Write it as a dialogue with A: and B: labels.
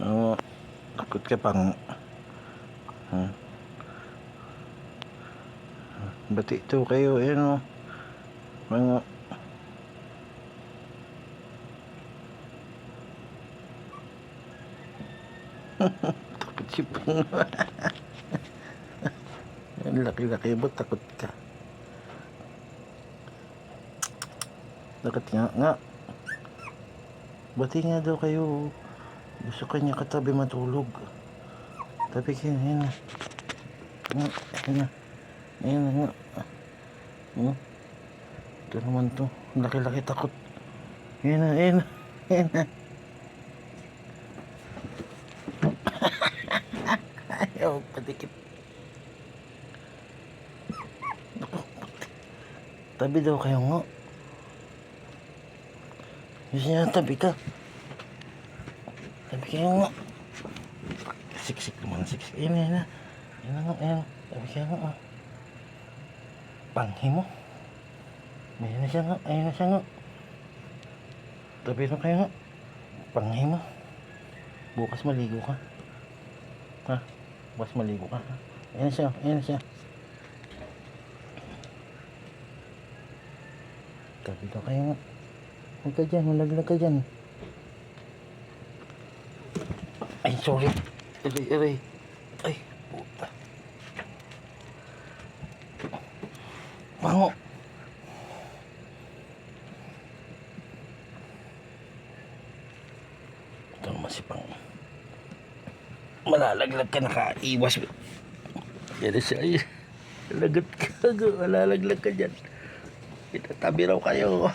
A: Oo, takot ka pang. Bati ito kayo, ayan o. Mga takot si pang. Ang laki-laki mo, takot ka. Takot nga. Bati nga daw kayo. Gusto kanya katabi matulog. Tabi kayo, ayan na. Ayan na. Ito naman to. Laki-laki takot. Ayan na. Ayaw, patikip. Tabi daw kayo nga. Gusto niya tabi ka. Tabi kayo nga. Siksik naman, siksik. Ayan na. Tabi kayo nga. Panghi mo. Ayan na siya nga. Tabi na kayo nga. Panghi mo. Bukas maligo ka. Ha? Bukas maligo ka. Ayan na siya. Tabi na kayo nga. Huwag ka dyan, malaglag ka dyan. Ay, sorry. Aray. Ay, puta. Bango. Ito naman si Pang. Malalaglag ka, nakaiwas. Yan siya. Ay, lagot ka. Malalaglag ka dyan. Itatabi raw kayo.